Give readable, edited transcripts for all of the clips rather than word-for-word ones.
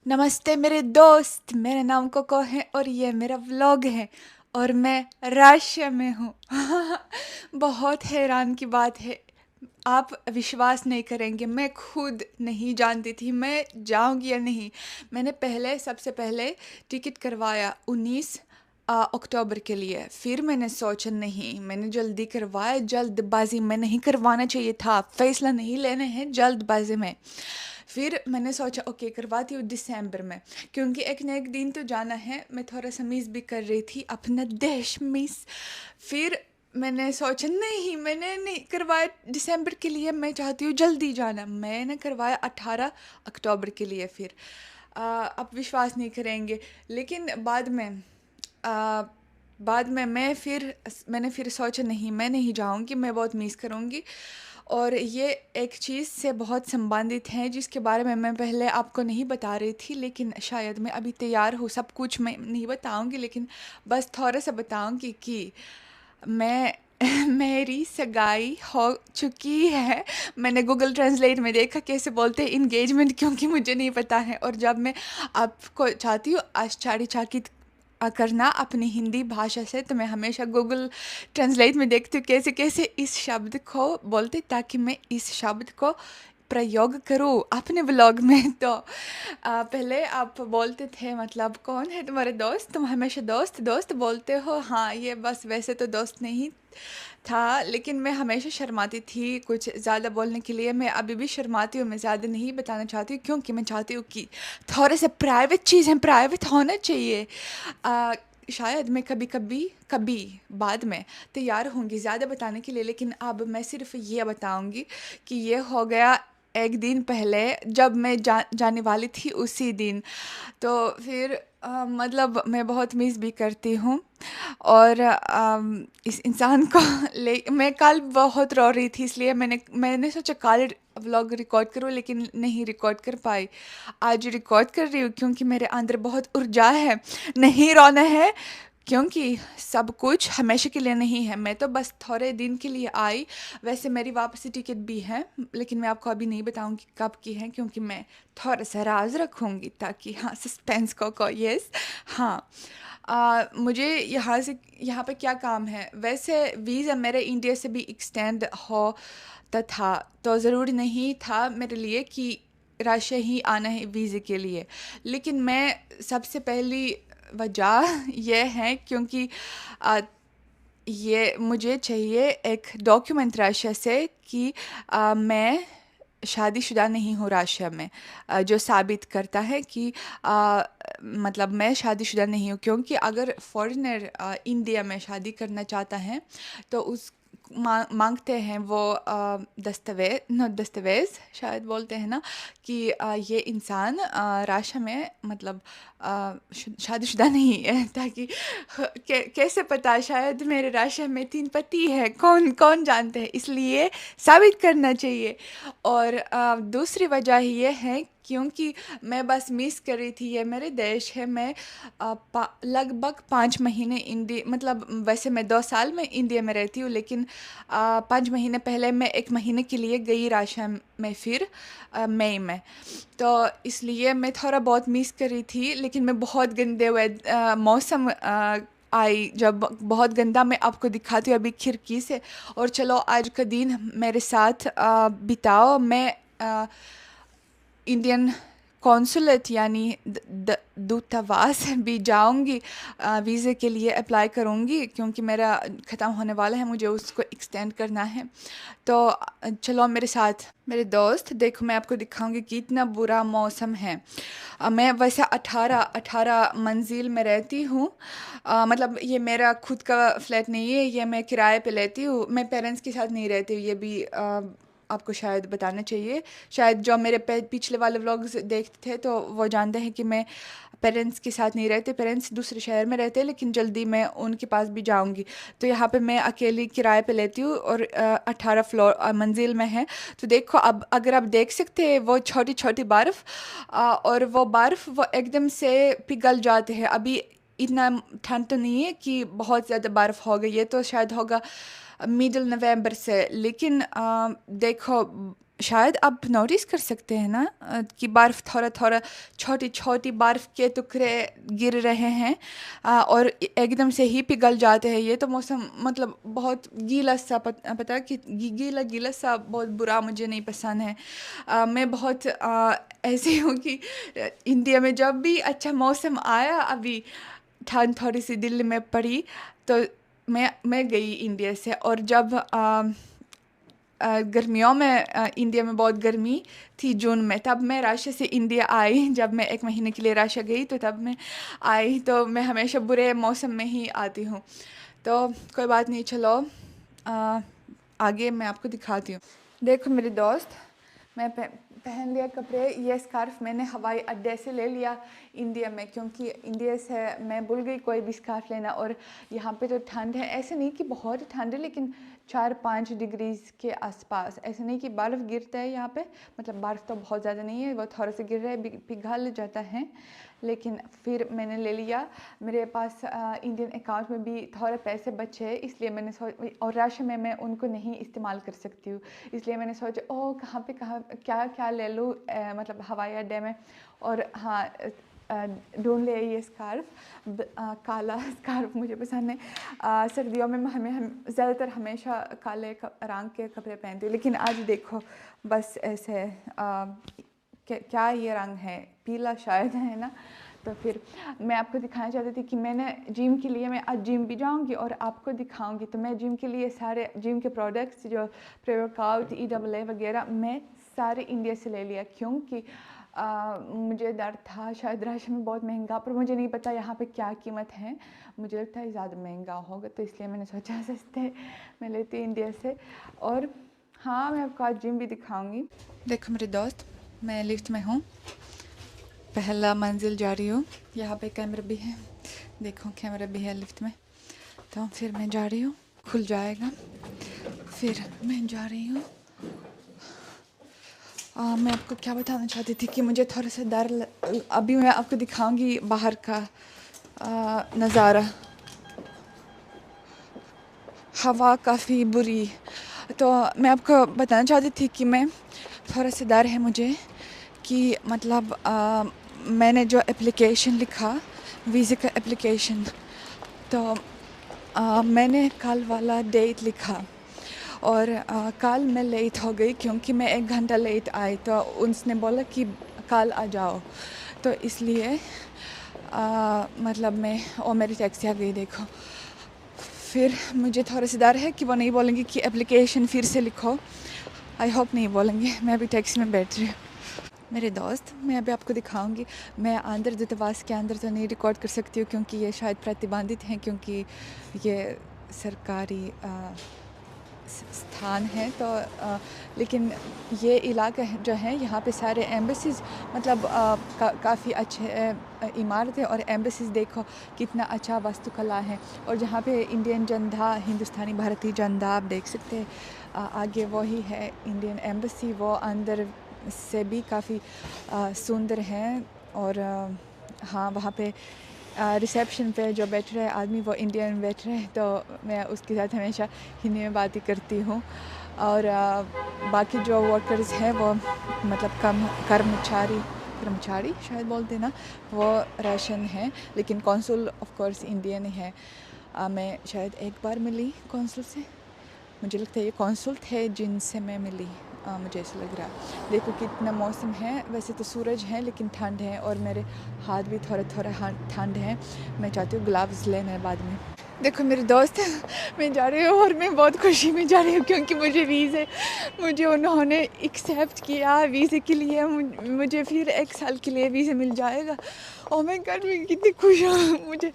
नमस्ते मेरे दोस्त, मेरा नाम कोको है और ये मेरा व्लॉग है और मैं रशिया में हूँ। बहुत हैरान की बात है, आप विश्वास नहीं करेंगे, मैं खुद नहीं जानती थी मैं जाऊंगी या नहीं। मैंने सबसे पहले टिकट करवाया 19 अक्टूबर के लिए। फिर मैंने सोचा नहीं, मैंने जल्दी करवाया, जल्दबाजी में नहीं करवाना चाहिए था, फैसला नहीं लेने हैं जल्दबाजी में। फिर मैंने सोचा ओके करवाती हूँ दिसंबर में, क्योंकि एक न एक दिन तो जाना है। मैं थोड़ा सा मिस भी कर रही थी अपना देश मिस। फिर मैंने सोचा नहीं, मैंने नहीं करवाया दिसंबर के लिए, मैं चाहती हूँ जल्दी जाना। मैंने करवाया 18 अक्टूबर के लिए। फिर आप विश्वास नहीं करेंगे, लेकिन आ, बाद में मैंने फिर सोचा नहीं, मैं नहीं जाऊंगी, मैं बहुत मिस करूंगी। और ये एक चीज़ से बहुत संबंधित है जिसके बारे में मैं पहले आपको नहीं बता रही थी, लेकिन शायद मैं अभी तैयार हूँ। सब कुछ मैं नहीं बताऊंगी, लेकिन बस थोड़ा सा बताऊंगी कि मैं मेरी सगाई हो चुकी है। मैंने गूगल ट्रांसलेट में देखा कैसे बोलते हैं इंगेजमेंट, क्योंकि मुझे नहीं पता है। और जब मैं आपको चाहती हूँ आश्चर्यचकित करना अपनी हिंदी भाषा से, तो मैं हमेशा गूगल ट्रांसलेट में देखती हूँ कैसे कैसे इस शब्द को बोलते, ताकि मैं इस शब्द को प्रयोग करूँ अपने व्लॉग में। तो पहले आप बोलते थे मतलब कौन है तुम्हारे दोस्त, तुम हमेशा दोस्त दोस्त बोलते हो। हाँ, ये बस वैसे तो दोस्त नहीं था, लेकिन मैं हमेशा शर्माती थी कुछ ज़्यादा बोलने के लिए। मैं अभी भी शर्माती हूँ, मैं ज़्यादा नहीं बताना चाहती हूँ, क्योंकि मैं चाहती हूँ कि थोड़े से प्राइवेट चीज़ें प्राइवेट होना चाहिए। आ, शायद मैं कभी बाद में तैयार होंगी ज़्यादा बताने के लिए, लेकिन अब मैं सिर्फ ये बताऊंगी कि ये हो गया एक दिन पहले, जब मैं जाने वाली थी उसी दिन। तो फिर मतलब मैं बहुत मिस भी करती हूँ। और इस इंसान को ले मैं कल बहुत रो रही थी, इसलिए मैंने सोचा कल व्लॉग रिकॉर्ड करूँ, लेकिन नहीं रिकॉर्ड कर पाई। आज रिकॉर्ड कर रही हूँ क्योंकि मेरे अंदर बहुत ऊर्जा है। नहीं रोना है, क्योंकि सब कुछ हमेशा के लिए नहीं है, मैं तो बस थोड़े दिन के लिए आई। वैसे मेरी वापसी टिकट भी है, लेकिन मैं आपको अभी नहीं बताऊंगी कब की है, क्योंकि मैं थोड़ा सा राज रखूंगी, ताकि हाँ सस्पेंस को यस। हाँ, मुझे यहाँ पे क्या काम है। वैसे वीज़ा मेरे इंडिया से भी एक्सटेंड होता था, तो ज़रूरी नहीं था मेरे लिए कि रशिया ही आना है वीज़े के लिए। लेकिन मैं सबसे पहली वजह यह है क्योंकि आ, ये मुझे चाहिए एक डॉक्यूमेंट रशिया से कि मैं शादीशुदा नहीं हूँ रशिया में, जो साबित करता है कि मतलब मैं शादीशुदा नहीं हूँ। क्योंकि अगर फॉरेनर इंडिया में शादी करना चाहता है, तो उस मांगते हैं वो दस्तावेज, न दस्तावेज शायद बोलते हैं ना, कि ये इंसान रशिया में मतलब शादीशुदा नहीं है। ताकि कैसे पता, शायद मेरे रशिया में 3 पति है, कौन कौन जानते हैं, इसलिए साबित करना चाहिए। और दूसरी वजह ये है क्योंकि मैं बस मिस कर रही थी, ये मेरे देश है। मैं लगभग 5 महीने इंडिया, मतलब वैसे मैं 2 साल में इंडिया में रहती हूँ, लेकिन 5 महीने पहले मैं 1 महीने के लिए गई रशिया में, फिर मई में। तो इसलिए मैं थोड़ा बहुत मिस कर रही थी, लेकिन मैं बहुत गंदे हुए मौसम आई जब, बहुत गंदा। मैं आपको दिखाती हूँ अभी खिड़की से। और चलो आज का दिन मेरे साथ बिताओ। मैं इंडियन कॉन्सुलेट यानी दूतावास भी जाऊंगी, वीज़े के लिए अप्लाई करूंगी, क्योंकि मेरा ख़त्म होने वाला है, मुझे उसको एक्सटेंड करना है। तो चलो मेरे साथ। मेरे दोस्त देखो, मैं आपको दिखाऊंगी कितना बुरा मौसम है। मैं वैसे 18 मंजिल में रहती हूँ। मतलब ये मेरा खुद का फ्लैट नहीं है, ये मैं किराए पे लेती हूँ। मैं पेरेंट्स के साथ नहीं रहती हूँ, ये भी आपको शायद बताना चाहिए। शायद जो मेरे पिछले वाले व्लॉग्स देखते थे तो वो जानते हैं कि मैं पेरेंट्स के साथ नहीं रहते, पेरेंट्स दूसरे शहर में रहते हैं, लेकिन जल्दी मैं उनके पास भी जाऊंगी। तो यहाँ पे मैं अकेली किराए पे लेती हूँ, और 18 मंजिल में है। तो देखो, अब अगर आप देख सकते हैं वो छोटी छोटी बर्फ़, और वो बर्फ़ वो एकदम से पिघल जाते हैं। अभी इतना ठंड तो नहीं है कि बहुत ज़्यादा बर्फ़ हो गई है, तो शायद होगा मिडल नवंबर से। लेकिन देखो, शायद आप नोटिस कर सकते हैं ना कि बर्फ़ थोड़ा-थोड़ा छोटी-छोटी बर्फ़ के टुकड़े गिर रहे हैं और एकदम से ही पिघल जाते हैं। ये तो मौसम मतलब बहुत गीला-सा पता है कि गीला-गीला सा बहुत बुरा मुझे नहीं पसंद है। मैं बहुत ऐसी हूँ कि इंडिया में जब भी अच्छा मौसम आया अभी ठंड थोड़ी-सी दिल्ली में पड़ी तो मैं गई इंडिया से और जब गर्मियों में इंडिया में बहुत गर्मी थी जून में, तब मैं रशिया से इंडिया आई। जब मैं 1 महीने के लिए रशिया गई तो तब मैं आई, तो मैं हमेशा बुरे मौसम में ही आती हूँ। तो कोई बात नहीं, चलो अ, आगे मैं आपको दिखाती हूँ। देखो मेरे दोस्त, मैं पहन लिया कपड़े। ये स्कार्फ मैंने हवाई अड्डे से ले लिया इंडिया में, क्योंकि इंडिया से मैं भूल गई कोई भी स्कार्फ लेना। और यहाँ पे तो ठंड है, ऐसे नहीं कि बहुत ठंड है, लेकिन 4-5 डिग्रीज के आसपास। ऐसे नहीं कि बर्फ़ गिरता है यहाँ पे, मतलब बर्फ़ तो बहुत ज़्यादा नहीं है, वो थोड़ा सा गिर रहा है, पिघल जाता है। लेकिन फिर मैंने ले लिया। मेरे पास इंडियन अकाउंट में भी थोड़े पैसे बचे, इसलिए मैंने और राशि में मैं उनको नहीं इस्तेमाल कर सकती हूँ, इसलिए मैंने सोचा ओह कहाँ क्या क्या ले लूँ मतलब हवाई अड्डे में। और हाँ, ढूंढ लिया ये स्कार्फ। काला स्कार्फ मुझे पसंद है। सर्दियों में हम ज़्यादातर हमेशा काले रंग के कपड़े पहनते हैं, लेकिन आज देखो बस ऐसे क्या ये रंग है, पीला शायद है ना। तो फिर मैं आपको दिखाना चाहती थी कि मैंने जिम के लिए, मैं आज जिम भी जाऊंगी और आपको दिखाऊंगी। तो मैं जिम के लिए सारे जिम के प्रोडक्ट्स जो प्री-वर्कआउट EAA वगैरह मैं सारे इंडिया से ले लिया, क्योंकि मुझे डर था शायद राशन में बहुत महंगा, पर मुझे नहीं पता यहाँ पे क्या कीमत है। मुझे लगता है ज़्यादा महंगा होगा, तो इसलिए मैंने सोचा सस्ते मैं लेती इंडिया से। और हाँ, मैं आपको आज जिम भी दिखाऊंगी। देखो मेरे दोस्त, मैं लिफ्ट में हूँ, पहला मंजिल जा रही हूँ। यहाँ पे कैमरा भी है, देखो कैमरा भी है लिफ्ट में। तो फिर मैं जा रही हूँ, खुल जाएगा, फिर मैं जा रही हूँ। मैं आपको क्या बताना चाहती थी कि मुझे थोड़ा सा अभी मैं आपको दिखाऊंगी बाहर का नज़ारा। हवा काफ़ी बुरी, तो मैं आपको बताना चाहती थी कि मैं थोड़ा सा डर है मुझे कि मतलब मैंने जो एप्लीकेशन लिखा, वीज़ा का एप्लीकेशन, तो मैंने कल वाला डेट लिखा और कल मैं लेट हो गई, क्योंकि मैं 1 घंटा लेट आई। तो उसने बोला कि कल आ जाओ, तो इसलिए मतलब मेरी टैक्सी आ गई देखो। फिर मुझे थोड़ा सा डर है कि वो नहीं बोलेंगे कि एप्लीकेशन फिर से लिखो। आई होप नहीं बोलेंगे। मैं अभी टैक्सी में बैठ रही हूँ। मेरे दोस्त, मैं अभी आपको दिखाऊंगी। मैं अंदर दूतावास के अंदर तो नहीं रिकॉर्ड कर सकती हूँ, क्योंकि ये शायद प्रतिबंधित हैं, क्योंकि ये सरकारी स्थान है। तो लेकिन ये इलाका जो है, यहाँ पे सारे एम्बेसीज, मतलब काफ़ी अच्छे इमारतें और एम्बेसीज देखो कितना अच्छा वास्तुकला है। और जहाँ पे इंडियन झंडा, हिंदुस्तानी भारतीय झंडा आप देख सकते हैं, आगे वही है इंडियन एम्बेसी। वो अंदर से भी काफ़ी सुंदर हैं। और हाँ, वहाँ पे रिसेप्शन पे जो बैठ रहे आदमी वो इंडियन बैठ रहे हैं, तो मैं उसके साथ हमेशा हिंदी में बातें करती हूँ। और बाकी जो वर्कर्स हैं वो मतलब कर्मचारी शायद बोलते ना, वो रशियन हैं, लेकिन कौंसुल ऑफ कोर्स इंडियन ही है। मैं शायद एक बार मिली कौंसुल से, मुझे लगता है ये कौंसुल थे जिनसे मैं मिली, मुझे ऐसा लग रहा है। देखो कितना मौसम है, वैसे तो सूरज है लेकिन ठंड है, और मेरे हाथ भी थोड़ा ठंड है। मैं चाहती हूँ ग्लव्स लेने बाद में। देखो मेरे दोस्त, मैं जा रही हूँ और मैं बहुत खुशी में जा रही हूँ, क्योंकि मुझे उन्होंने एक्सेप्ट किया वीज़े के लिए। मुझे फिर 1 साल के लिए वीज़ा मिल जाएगा। ओह माय गॉड, मैं कितनी खुश हूँ मुझे,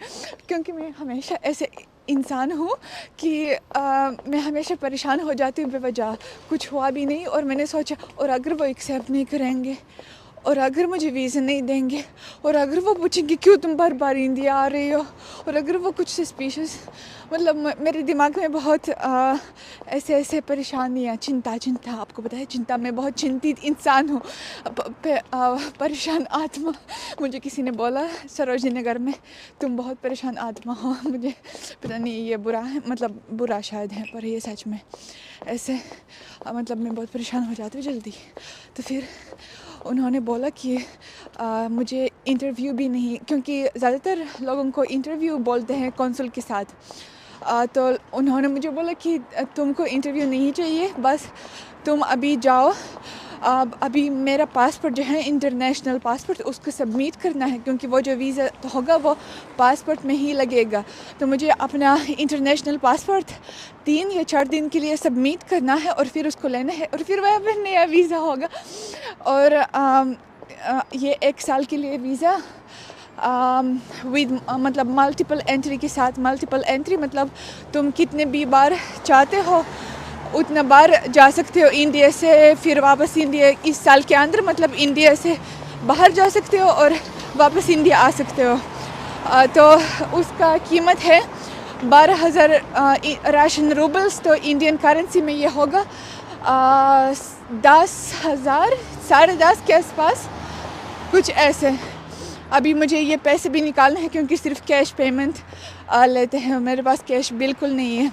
क्योंकि मैं हमेशा ऐसे इंसान हूँ कि मैं हमेशा परेशान हो जाती हूँ बेवजह। कुछ हुआ भी नहीं और मैंने सोचा, और अगर वो एक्सेप्ट नहीं करेंगे, और अगर मुझे वीज़ा नहीं देंगे और अगर वो पूछेंगे क्यों तुम बार बार इंडिया आ रही हो, और अगर वो कुछ सस्पिशियस, मतलब मेरे दिमाग में बहुत ऐसे ऐसे परेशानियाँ, चिंता आपको पता है चिंता, मैं बहुत चिंतित इंसान हूँ, परेशान आत्मा। मुझे किसी ने बोला सरोजनी नगर में तुम बहुत परेशान आत्मा हो। मुझे पता नहीं ये बुरा है, मतलब बुरा शायद है, पर ये सच में ऐसे मतलब मैं बहुत परेशान हो जाती हूँ जल्दी। तो फिर उन्होंने बोला कि मुझे इंटरव्यू भी नहीं, क्योंकि ज़्यादातर लोगों को इंटरव्यू बोलते हैं कौंसल के साथ। तो उन्होंने मुझे बोला कि तुमको इंटरव्यू नहीं चाहिए, बस तुम अभी जाओ। अभी मेरा पासपोर्ट जो है इंटरनेशनल पासपोर्ट, उसको सबमिट करना है, क्योंकि वो जो वीज़ा तो होगा वो पासपोर्ट में ही लगेगा। तो मुझे अपना इंटरनेशनल पासपोर्ट 3 या 4 दिन के लिए सबमिट करना है और फिर उसको लेना है, और फिर वह नया वीज़ा होगा। और ये 1 साल के लिए वीज़ा विद मतलब मल्टीपल एंट्री के साथ। मल्टीपल एंट्री मतलब तुम कितने भी बार चाहते हो उतना बार जा सकते हो इंडिया से, फिर वापस इंडिया इस साल के अंदर, मतलब इंडिया से बाहर जा सकते हो और वापस इंडिया आ सकते हो। तो उसका कीमत है 12,000 रशियन रूबल्स, तो इंडियन करेंसी में ये होगा 10,000, 10.5 के आसपास कुछ ऐसे। अभी मुझे ये पैसे भी निकालने हैं, क्योंकि सिर्फ कैश पेमेंट लेते हैं, मेरे पास कैश बिल्कुल नहीं है।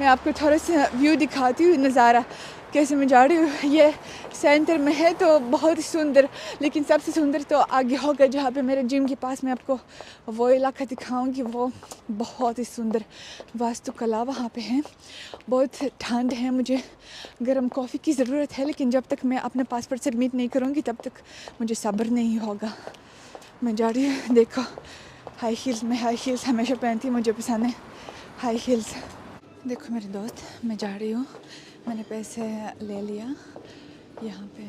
मैं आपको थोड़ा सा व्यू दिखाती हूँ, नज़ारा कैसे मैं जा रही हूँ। ये सेंटर में है तो बहुत ही सुंदर, लेकिन सबसे सुंदर तो आगे होगा जहाँ पे मेरे जिम के पास मैं आपको वो इलाका दिखाऊंगी। वो बहुत ही सुंदर वास्तुकला वहाँ पे है। बहुत ठंड है, मुझे गर्म कॉफ़ी की ज़रूरत है, लेकिन जब तक मैं अपना पासपोर्ट सबमिट नहीं करूँगी तब तक मुझे सब्र नहीं होगा। मैं जा रही हूँ, देखो हाई हील्स। मैं हाई हील्स हमेशा पहनती हूँ, मुझे पसंद है हाई हील्स। देखो मेरे दोस्त, मैं जा रही हूँ, मैंने पैसे ले लिया यहाँ पे।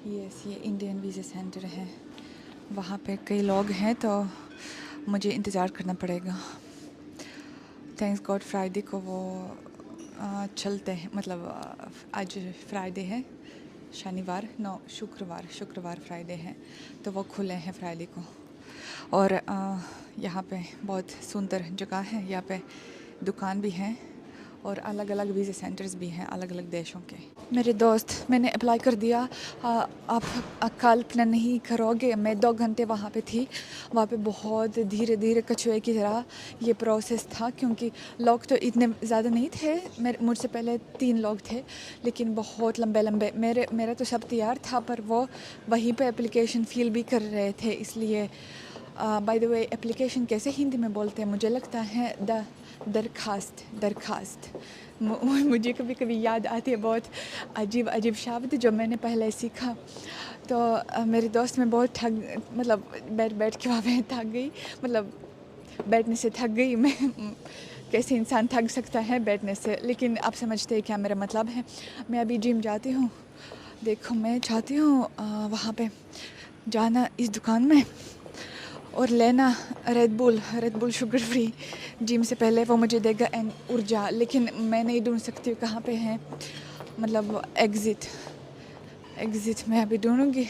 ये इंडियन वीज़ा सेंटर है, वहाँ पे कई लोग हैं तो मुझे इंतज़ार करना पड़ेगा। थैंक्स गॉड फ्राइडे को वो चलते हैं, मतलब आज फ्राइडे है, शनिवार नो शुक्रवार फ्राइडे है, तो वो खुले हैं फ्राइडे को। और यहाँ पे बहुत सुंदर जगह है, यहाँ पे दुकान भी हैं और अलग अलग वीज़ा सेंटर्स भी हैं अलग अलग देशों के। मेरे दोस्त, मैंने अप्लाई कर दिया। आप कल्पना नहीं करोगे, मैं 2 घंटे वहाँ पे थी। वहाँ पे बहुत धीरे धीरे कछुए की तरह ये प्रोसेस था, क्योंकि लोग तो इतने ज़्यादा नहीं थे, मुझसे पहले 3 लोग थे, लेकिन बहुत लंबे मेरा तो सब तैयार था, पर वो वहीं पे एप्लीकेशन फिल भी कर रहे थे। इसलिए बाय द वे, एप्लीकेशन कैसे हिंदी में बोलते हैं, मुझे लगता है दरखास्त। मुझे कभी कभी याद आती है बहुत अजीब शब्द जो मैंने पहले सीखा। तो मेरे दोस्त में बहुत मतलब बैठ के वहाँ पे थक गई, मतलब बैठने से थक गई मैं। कैसे इंसान थक सकता है बैठने से, लेकिन आप समझते हैं क्या मेरा मतलब है। मैं अभी जिम जाती हूँ, देखो मैं चाहती हूँ वहाँ पे जाना इस दुकान में और लेना red bull sugar free. Gym से पहले वो मुझे देगा एंड ऊर्जा, लेकिन मैं नहीं ढूंढ सकती हूँ कहाँ पे है, मतलब एग्ज़िट मैं अभी ढूंढूंगी,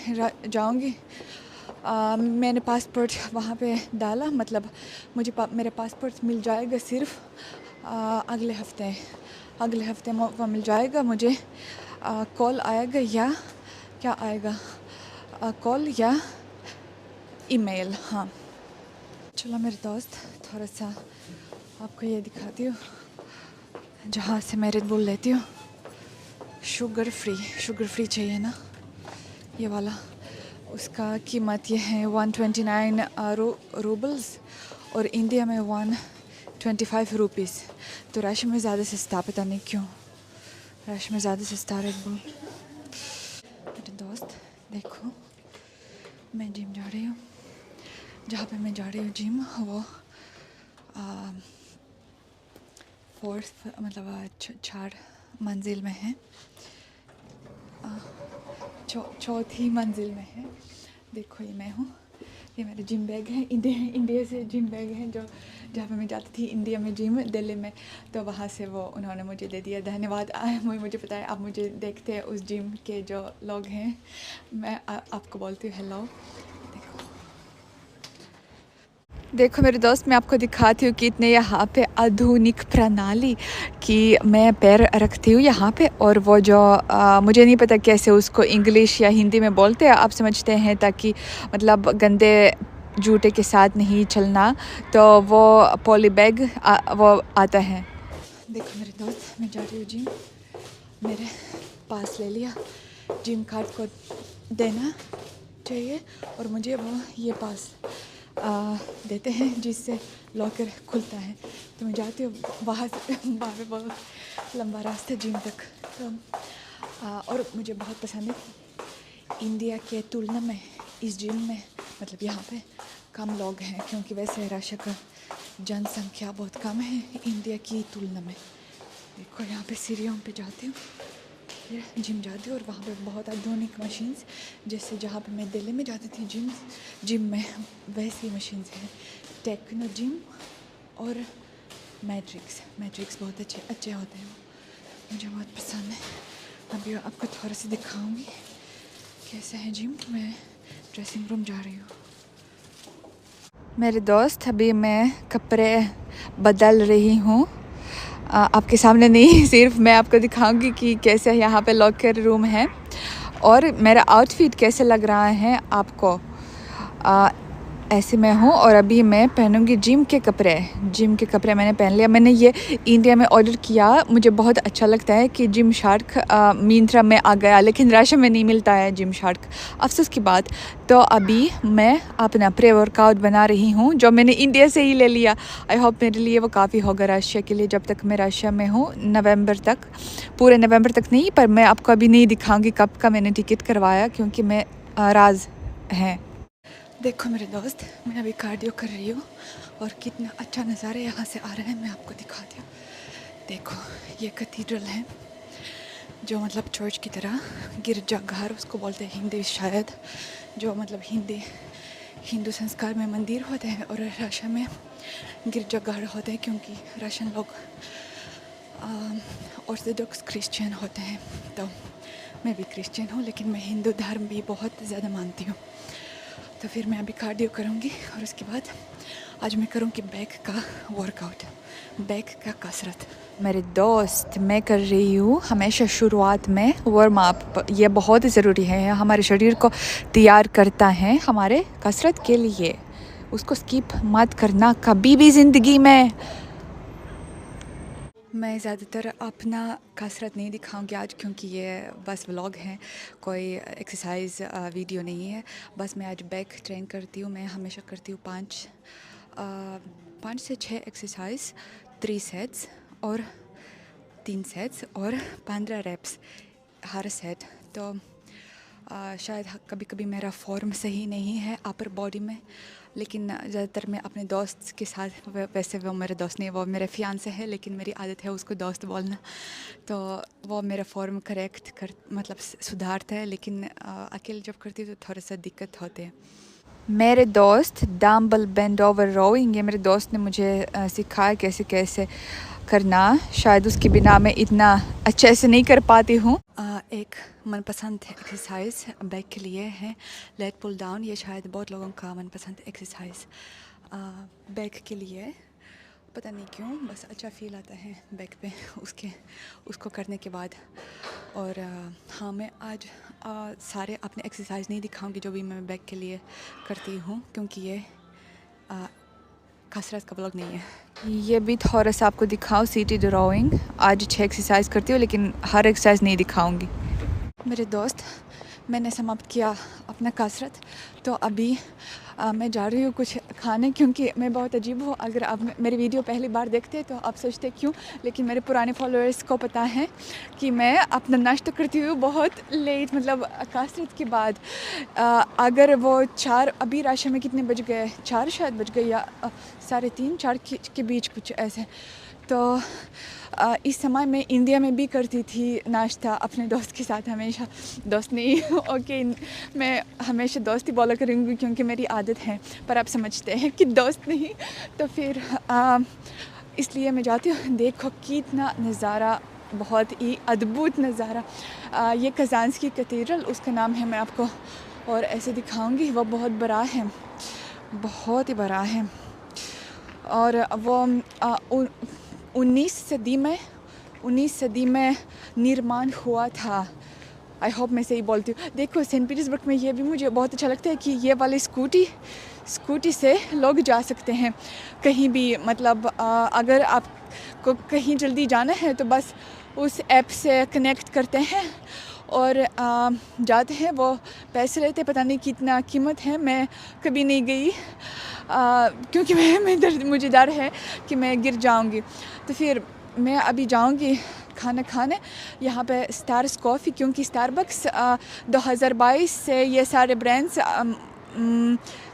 जाऊंगी। मैंने पासपोर्ट वहाँ पे डाला, मतलब मुझे मेरा पासपोर्ट मिल जाएगा सिर्फ अगले हफ्ते वो मिल जाएगा मुझे। कॉल आएगा या क्या आएगा, कॉल या ईमेल। हाँ चलो मेरे दोस्त, थोड़ा सा आपको ये दिखाती हूँ जहाँ से मैं रेड बुल लेती हूँ। शुगर फ्री चाहिए ना, ये वाला। उसका कीमत ये है 129 रूबल्स और इंडिया में 125 रुपीज़। तो रश में ज़्यादा सस्ता, पता नहीं क्यों रश में ज़्यादा सस्ता रेड बुल। मेरे दोस्त देखो, मैं जिम जा रही हूँ, जहाँ पे मैं जा रही हूँ जिम वो 4th मतलब 4 मंजिल में है, चौथी मंजिल में है। देखो ये मैं हूँ, ये मेरा जिम बैग है, इंडिया से जिम बैग है, जो जहाँ पे मैं जाती थी इंडिया में जिम, दिल्ली में, तो वहाँ से वो उन्होंने मुझे दे दिया। धन्यवाद। मुझे पता है आप मुझे देखते हैं, उस जिम के जो लोग हैं। मैं आपको बोलती हूँ हेलो। देखो मेरे दोस्त, मैं आपको दिखाती हूँ कि इतने यहाँ पे आधुनिक प्रणाली कि मैं पैर रखती हूँ यहाँ पे, और वो जो मुझे नहीं पता कैसे उसको इंग्लिश या हिंदी में बोलते हैं, आप समझते हैं, ताकि मतलब गंदे जूते के साथ नहीं चलना, तो वो पॉली बैग वो आता है। देखो मेरे दोस्त, मैं जा रही हूँ जिम। मेरे पास ले लिया, जिम कार्ड को देना चाहिए, और मुझे वो ये पास देते हैं जिससे लॉकर खुलता है। तो मैं जाती हूँ वहाँ से, वहाँ पे बहुत लंबा रास्ता जिम तक। तो और मुझे बहुत पसंद है, इंडिया के तुलना में इस जिम में मतलब यहाँ पे कम लोग हैं, क्योंकि वैसे रशिया का जनसंख्या बहुत कम है इंडिया की तुलना में। देखो यहाँ पे सीढ़ियों पे जाती हूँ, फिर जिम जाती हूँ, और वहाँ पे बहुत आधुनिक मशीन्स, जैसे जहाँ पे मैं दिल्ली में जाती थी जिम में वैसी मशीन्स हैं। टेक्नो जिम और मैट्रिक्स बहुत अच्छे होते हैं, मुझे बहुत पसंद है। अभी आपको थोड़ा सा दिखाऊंगी कैसा है जिम। मैं ड्रेसिंग रूम जा रही हूँ। मेरे दोस्त, अभी मैं कपड़े बदल रही हूँ, आपके सामने नहीं, सिर्फ मैं आपको दिखाऊंगी कि कैसे यहाँ पे लॉकर रूम है, और मेरा आउटफिट कैसे लग रहा है आपको। ऐसे मैं हूँ, और अभी मैं पहनूंगी जिम के कपड़े मैंने पहन लिया। मैंने ये इंडिया में ऑर्डर किया, मुझे बहुत अच्छा लगता है कि जिम शार्क मिंत्रा में आ गया, लेकिन रशिया में नहीं मिलता है जिम शार्क, अफसोस की बात। तो अभी मैं अपना प्री वर्कआउट बना रही हूँ, जो मैंने इंडिया से ही ले लिया। आई होप मेरे लिए वो काफ़ी होगा रशिया के लिए, जब तक मैं रशिया में हूँ, नवंबर तक, पूरे नवंबर तक नहीं, पर मैं आपको अभी नहीं दिखाऊंगी कब का मैंने टिकट करवाया, क्योंकि मैं राज है। देखो मेरे दोस्त, मैं अभी कार्डियो कर रही हूँ, और कितना अच्छा नज़ारा यहाँ से आ रहा है, मैं आपको दिखाती हूँ। देखो ये कैथेड्रल है, जो मतलब चर्च की तरह, गिरजाघर उसको बोलते हैं हिंदी शायद, जो मतलब हिंदू संस्कार में मंदिर होते हैं, और रशिया में गिरजाघर होते हैं, क्योंकि रशियन लोग ऑर्थोडॉक्स क्रिश्चियन होते हैं। तो मैं भी क्रिश्चियन हूँ, लेकिन मैं हिंदू धर्म भी बहुत ज़्यादा मानती हूँ। तो फिर मैं अभी कार्डियो करूँगी, और उसके बाद आज मैं करूँगी बैक का वर्कआउट, बैक का कसरत। मेरे दोस्त, मैं कर रही हूँ हमेशा शुरुआत में वार्म अप, ये बहुत ज़रूरी है, हमारे शरीर को तैयार करता है हमारे कसरत के लिए, उसको स्किप मत करना कभी भी ज़िंदगी में। मैं ज़्यादातर अपना कसरत नहीं दिखाऊंगी आज, क्योंकि ये बस व्लॉग है, कोई एक्सरसाइज वीडियो नहीं है। बस मैं आज बैक ट्रेन करती हूँ। मैं हमेशा करती हूँ 5 से 6 एक्सरसाइज, 3 सेट्स और 3 सेट्स और 15 रेप्स हर सेट। तो शायद कभी कभी मेरा फॉर्म सही नहीं है अपर बॉडी में, लेकिन ज़्यादातर मैं अपने दोस्त के साथ, वैसे वो मेरे दोस्त नहीं, वो मेरे फियांसे है, लेकिन मेरी आदत है उसको दोस्त बोलना, तो वो मेरा फॉर्म मतलब सुधारता है, लेकिन अकेले जब करती हूँ तो थोड़ा सा दिक्कत होती है। मेरे दोस्त, डम्बल बेंड ओवर रोइंग, ये मेरे दोस्त ने मुझे सिखाया कैसे कैसे करना, शायद उसके बिना मैं इतना अच्छे से नहीं कर पाती हूँ। एक मनपसंद एक्सरसाइज बैक के लिए है लेट पुल डाउन, ये शायद बहुत लोगों का मनपसंद एक्सरसाइज बैक के लिए, पता नहीं क्यों, बस अच्छा फील आता है बैक पे उसको करने के बाद। और हाँ, मैं आज सारे अपने एक्सरसाइज नहीं दिखाऊंगी जो भी मैं बैक के लिए करती हूँ, क्योंकि ये कसरत का ब्लॉग नहीं है। ये भी थोड़ा सा आपको दिखाओ, सीटेड रोइंग, आज 6 एक्सरसाइज करती हूँ, लेकिन हर एक्सरसाइज नहीं दिखाऊंगी। मेरे दोस्त, मैंने समाप्त किया अपना कसरत, तो अभी मैं जा रही हूँ कुछ खाने, क्योंकि मैं बहुत अजीब हूँ। अगर आप मेरी वीडियो पहली बार देखते हैं तो आप सोचते क्यों, लेकिन मेरे पुराने फॉलोअर्स को पता है कि मैं अपना नाश्ता करती हूँ बहुत लेट, मतलब कसरत के बाद। अगर वो 4, अभी राशि में कितने बज गए, 4 शायद बज गए, या 3:30 4 के बीच कुछ ऐसे, तो इस समय मैं इंडिया में भी करती थी नाश्ता अपने दोस्त के साथ, हमेशा दोस्त नहीं ओके मैं हमेशा दोस्त ही बोला करूँगी क्योंकि मेरी आदत है, पर आप समझते हैं कि दोस्त नहीं। तो फिर इसलिए मैं जाती हूँ। देखो कितना नज़ारा, बहुत ही अद्भुत नज़ारा। ये कज़ांस्की कैथेड्रल उसका नाम है, मैं आपको और ऐसे दिखाऊंगी। वो बहुत बड़ा है, बहुत ही बड़ा है, और वो 19 सदी में निर्माण हुआ था। आई होप मैं सही बोलती हूँ। देखो सेंट पीटर्सबर्ग में ये भी मुझे बहुत अच्छा लगता है कि ये वाली स्कूटी से लोग जा सकते हैं कहीं भी। मतलब अगर आपको कहीं जल्दी जाना है तो बस उस ऐप से कनेक्ट करते हैं और जाते हैं। वो पैसे लेते, पता नहीं कितना कीमत है, मैं कभी नहीं गई क्योंकि मुझे डर है कि मैं गिर जाऊंगी। तो फिर मैं अभी जाऊंगी खाना खाने यहाँ पे स्टार्स कॉफ़ी, क्योंकि स्टारबक्स 2022 से ये सारे ब्रांड्स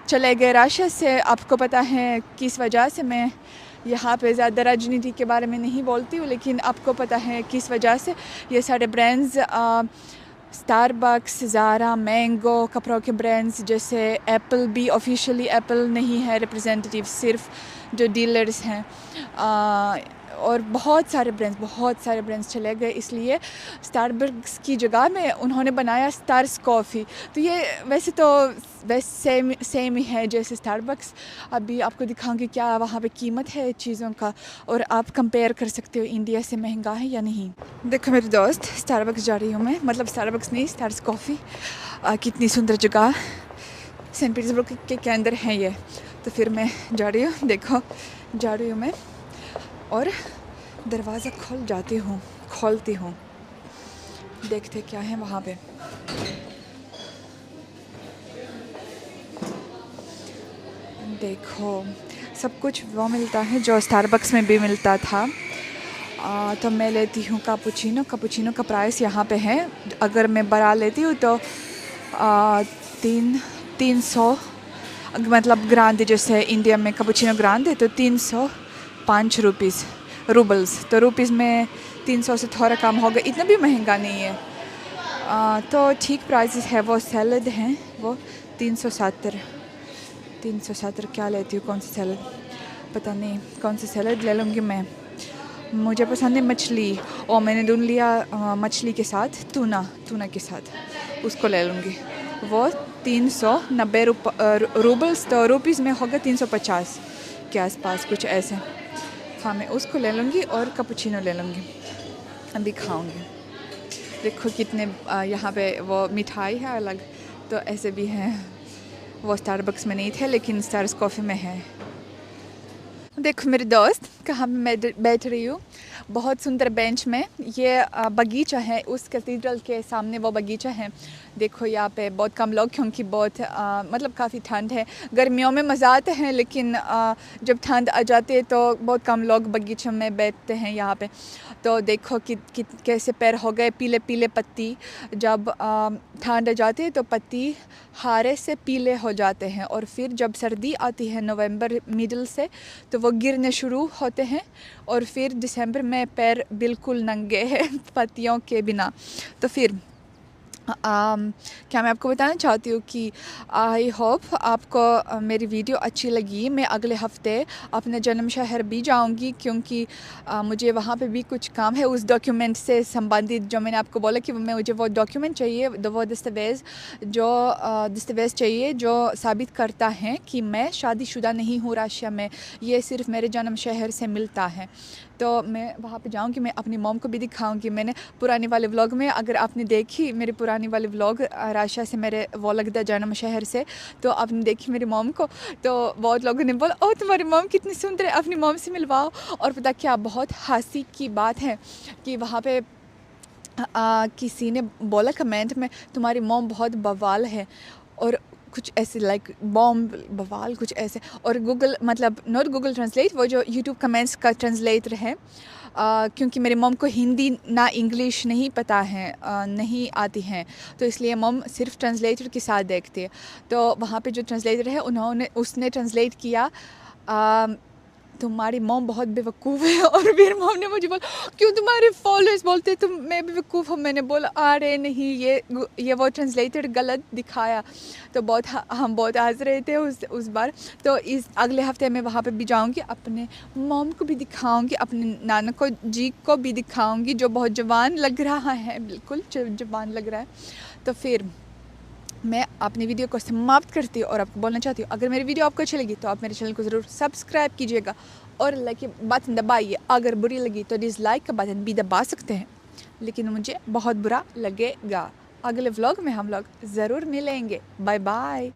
चले गए रशिया से। आपको पता है किस वजह से। मैं यहाँ पे ज़्यादा राजनीति के बारे में नहीं बोलती हूँ, लेकिन आपको पता है किस वजह से ये सारे ब्रांड्स, स्टारबक्स, ज़ारा, मैंगो, कपड़ों के ब्रांड्स जैसे एप्पल भी ऑफिशियली एप्पल नहीं है रिप्रेजेंटेटिव, सिर्फ जो डीलर्स हैं, और बहुत सारे ब्रांड्स चले गए। इसलिए स्टारबक्स की जगह में उन्होंने बनाया स्टार्स कॉफ़ी। तो ये वैसे सेम ही है जैसे स्टारबक्स। अभी आपको दिखाऊंगी क्या वहाँ पे कीमत है चीज़ों का, और आप कंपेयर कर सकते हो इंडिया से महंगा है या नहीं। देखो मेरे दोस्त, स्टारबक्स जा रही हूँ मैं, मतलब स्टारबक्स नहीं, स्टार्स कॉफ़ी। कितनी सुंदर जगह सेंट पीटर्सबर्ग के अंदर है ये। तो फिर मैं जा रही हूँ, देखो जा रही हूँ मैं, और दरवाज़ा खोलती हूँ, देखते क्या है वहाँ पे। देखो सब कुछ वो मिलता है जो स्टारबक्स में भी मिलता था। तो मैं लेती हूँ कैपुचिनो का प्राइस यहाँ पे है, अगर मैं बड़ा लेती हूँ तो 300, मतलब ग्रांडे, जैसे इंडिया में कैपुचिनो ग्रांडे तो 305 रूबल्स। तो रुपीज़ में 300 से थोड़ा कम होगा, इतना भी महंगा नहीं है। तो ठीक प्राइसेस है। वो सैलड हैं, वो 370 क्या लेती हूँ, कौन सी सैलड पता नहीं, कौन सी सैलड ले लूँगी मैं। मुझे पसंद है मछली, और मैंने ढूंढ लिया मछली के साथ टूना के साथ, उसको ले लूँगी। वो 390 रूबल्स, तो रुपीज़ में होगा 350 के आसपास कुछ ऐसे। हाँ मैं उसको ले लूँगी और कैपुचिनो ले लूँगी, अभी खाऊँगी। देखो कितने यहाँ पे वो मिठाई है अलग, तो ऐसे भी हैं। वो स्टारबक्स में नहीं थे लेकिन स्टार्स कॉफ़ी में है। देखो मेरे दोस्त, कहाँ मैं बैठ रही हूँ, बहुत सुंदर बेंच में। ये बगीचा है, उस कैथेड्रल के सामने वो बगीचा है। देखो यहाँ पे बहुत कम लोग, क्योंकि बहुत मतलब काफ़ी ठंड है। गर्मियों में मज़ा आता है, लेकिन जब ठंड आ जाती है तो बहुत कम लोग बगीचे में बैठते हैं यहाँ पे। तो देखो कि कैसे पैर हो गए पीले पीले पत्ती। जब ठंड आ जाती है तो पत्ती हारे से पीले हो जाते हैं, और फिर जब सर्दी आती है नवंबर मिडल से, तो वो गिरने शुरू होते हैं, और फिर दिसंबर में पैर बिल्कुल नंगे हैं पत्तियों के बिना। तो फिर क्या मैं आपको बताना चाहती हूँ कि आई होप आपको मेरी वीडियो अच्छी लगी। मैं अगले हफ्ते अपने जन्म शहर भी जाऊँगी, क्योंकि मुझे वहाँ पे भी कुछ काम है उस डॉक्यूमेंट से संबंधित, जो मैंने आपको बोला कि मुझे वो डॉक्यूमेंट चाहिए, वो दस्तावेज़ चाहिए जो साबित करता है कि मैं शादीशुदा नहीं हूँ रशिया में। ये सिर्फ मेरे जन्म शहर से मिलता है। तो मैं वहाँ पे जाऊँगी, मैं अपनी मॉम को भी दिखाऊँगी। मैंने पुराने वाले व्लॉग में, अगर आपने देखी मेरे पुराने वाले व्लॉग रशिया से, मेरे वोलगदा जन्म शहर से, तो आपने देखी मेरी मॉम को, तो बहुत लोगों ने बोला ओह तुम्हारी मॉम कितनी सुंदर है, अपनी मॉम से मिलवाओ। और पता क्या, बहुत हंसी की बात है कि वहाँ पे किसी ने बोला कमेंट में तुम्हारी मॉम बहुत बवाल है, और कुछ ऐसे लाइक बॉम्ब बवाल कुछ ऐसे। और गूगल, मतलब नॉट गूगल ट्रांसलेट, वो जो यूट्यूब कमेंट्स का ट्रांसलेटर है, क्योंकि मेरी मॉम को हिंदी ना इंग्लिश नहीं पता है, नहीं आती हैं, तो इसलिए मॉम सिर्फ ट्रांसलेटर के साथ देखती है। तो वहाँ पे जो ट्रांसलेटर है उसने ट्रांसलेट किया तुम्हारी मॉम बहुत बेवकूफ़ है। और फिर मॉम ने मुझे बोला क्यों तुम्हारे फॉलोअर्स बोलते तुम मैं बेवकूफ़ हूँ। मैंने बोला अरे नहीं, ये वो ट्रांसलेटेड गलत दिखाया। तो हम बहुत हंस रहे थे उस बार। तो इस अगले हफ्ते मैं वहाँ पे भी जाऊँगी, अपने मॉम को भी दिखाऊँगी, अपने नाना को जी को भी दिखाऊँगी, जो बहुत जवान लग रहा है, बिल्कुल जवान लग रहा है। तो फिर मैं अपनी वीडियो को समाप्त करती हूँ और आपको बोलना चाहती हूँ, अगर मेरी वीडियो आपको अच्छी लगी तो आप मेरे चैनल को ज़रूर सब्सक्राइब कीजिएगा और लाइक के बटन दबाइए। अगर बुरी लगी तो डिसलाइक का बटन भी दबा सकते हैं, लेकिन मुझे बहुत बुरा लगेगा। अगले व्लॉग में हम लोग ज़रूर मिलेंगे। Bye bye.